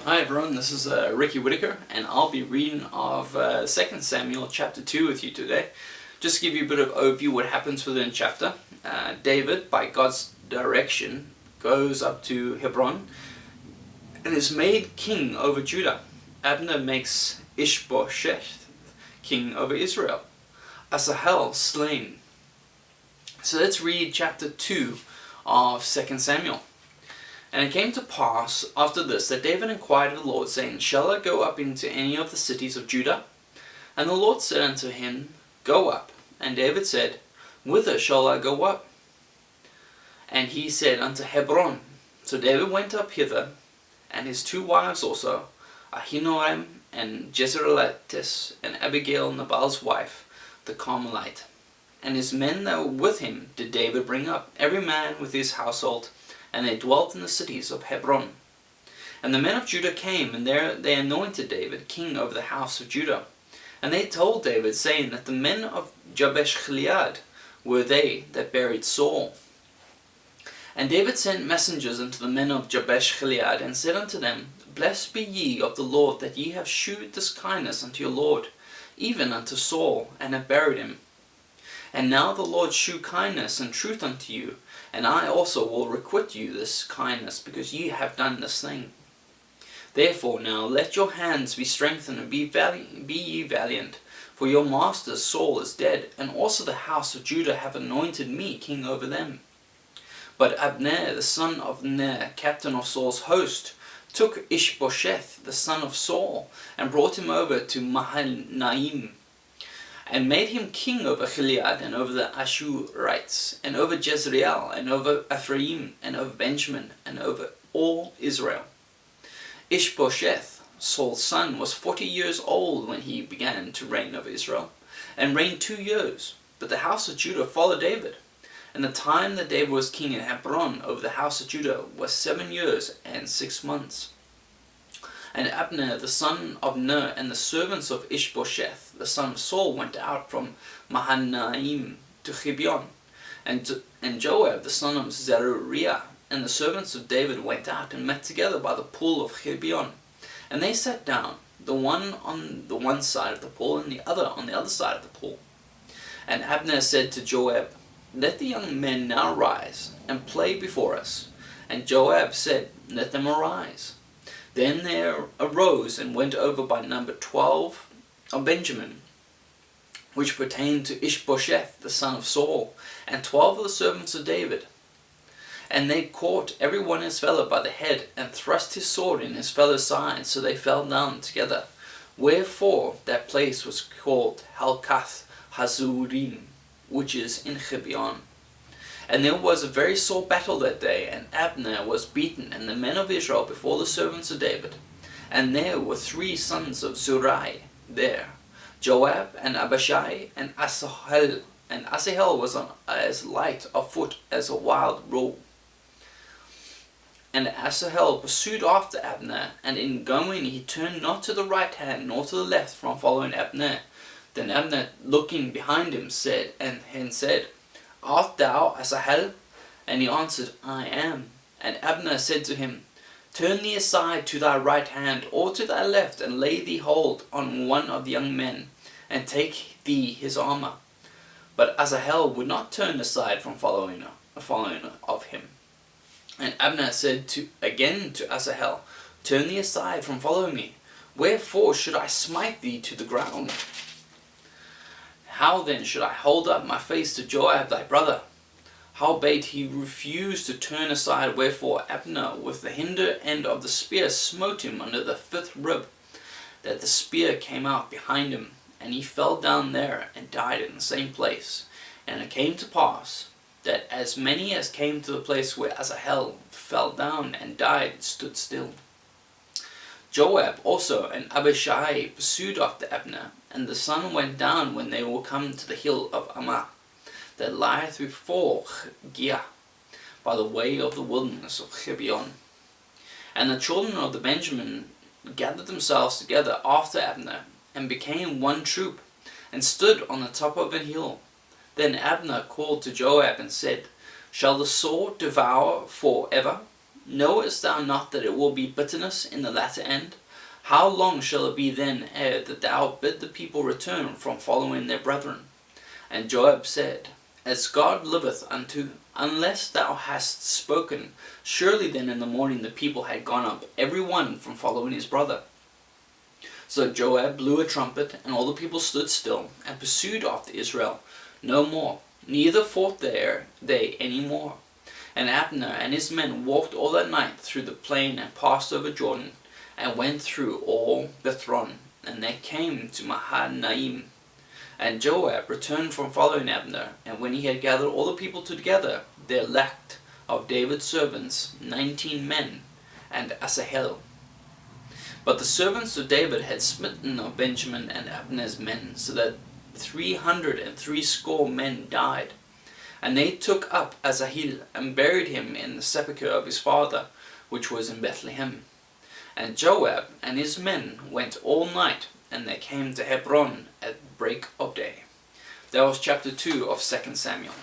Hi everyone, this is Ricky Whitaker, and I'll be reading of 2 Samuel chapter 2 with you today. Just to give you a bit of overview what happens within the chapter. David, by God's direction, goes up to Hebron and is made king over Judah. Abner makes Ishbosheth king over Israel. Asahel slain. So let's read chapter 2 of 2 Samuel. And it came to pass after this that David inquired of the Lord, saying, Shall I go up into any of the cities of Judah? And the Lord said unto him, Go up. And David said, Whither shall I go up? And he said, Unto Hebron. So David went up hither, and his two wives also, Ahinoam and Jezreelites, and Abigail Nabal's wife, the Carmelite. And his men that were with him did David bring up, every man with his household, and they dwelt in the cities of Hebron. And the men of Judah came, and there they anointed David king over the house of Judah. And they told David, saying that the men of Jabesh-gilead were they that buried Saul. And David sent messengers unto the men of Jabesh-gilead, and said unto them, Blessed be ye of the Lord, that ye have shewed this kindness unto your Lord, even unto Saul, and have buried him. And now the Lord shew kindness and truth unto you, and I also will requite you this kindness, because ye have done this thing. Therefore now let your hands be strengthened, and be ye valiant, for your master Saul is dead, and also the house of Judah have anointed me king over them. But Abner the son of Ner, captain of Saul's host, took Ishbosheth the son of Saul, and brought him over to Mahanaim, and made him king over Gilead, and over the Ashurites, and over Jezreel, and over Ephraim, and over Benjamin, and over all Israel. Ishbosheth, Saul's son, was 40 years old when he began to reign over Israel, and reigned 2 years. But the house of Judah followed David. And the time that David was king in Hebron over the house of Judah was 7 years and 6 months. And Abner the son of Ner and the servants of Ishbosheth the son of Saul went out from Mahanaim to Gibeon. And Joab the son of Zeruiah and the servants of David went out and met together by the pool of Gibeon. And they sat down, the one on the one side of the pool, and the other on the other side of the pool. And Abner said to Joab, Let the young men now rise, and play before us. And Joab said, Let them arise. Then there arose and went over by number 12 of Benjamin, which pertained to Ishbosheth the son of Saul, and 12 of the servants of David. And they caught every one his fellow by the head, and thrust his sword in his fellow's side, so they fell down together. Wherefore that place was called Helkath Hazurim, which is in Gibeon. And there was a very sore battle that day, and Abner was beaten, and the men of Israel before the servants of David. And there were 3 sons of Zeruiah there, Joab, and Abishai, and Asahel. And Asahel was as light of foot as a wild roe. And Asahel pursued after Abner, and in going he turned not to the right hand nor to the left from following Abner. Then Abner, looking behind him, said, Art thou Asahel? And he answered, I am. And Abner said to him, Turn thee aside to thy right hand, or to thy left, and lay thee hold on one of the young men, and take thee his armor. But Asahel would not turn aside from following of him. And Abner said again to Asahel, Turn thee aside from following me. Wherefore should I smite thee to the ground? How then should I hold up my face to Joab thy brother? Howbeit he refused to turn aside, wherefore Abner with the hinder end of the spear smote him under the 5th rib, that the spear came out behind him, and he fell down there and died in the same place. And it came to pass that as many as came to the place where Asahel fell down and died stood still. Joab also and Abishai pursued after Abner, and the sun went down when they were come to the hill of Ammah, that lieth before Giah, by the way of the wilderness of Gibeon. And the children of the Benjamin gathered themselves together after Abner, and became one troop, and stood on the top of a hill. Then Abner called to Joab and said, Shall the sword devour for ever? Knowest thou not that it will be bitterness in the latter end? How long shall it be then ere that thou bid the people return from following their brethren? And Joab said, As God liveth unless thou hast spoken, surely then in the morning the people had gone up, every one from following his brother. So Joab blew a trumpet, and all the people stood still, and pursued after Israel no more, neither fought they any more. And Abner and his men walked all that night through the plain, and passed over Jordan, and went through all Bethron, and they came to Mahanaim. And Joab returned from following Abner, and when he had gathered all the people together, there lacked of David's servants 19 men, and Asahel. But the servants of David had smitten of Benjamin and Abner's men, so that 360 men died. And they took up Asahel, and buried him in the sepulchre of his father, which was in Bethlehem. And Joab and his men went all night, and they came to Hebron at break of day. That was chapter 2 of 2 Samuel.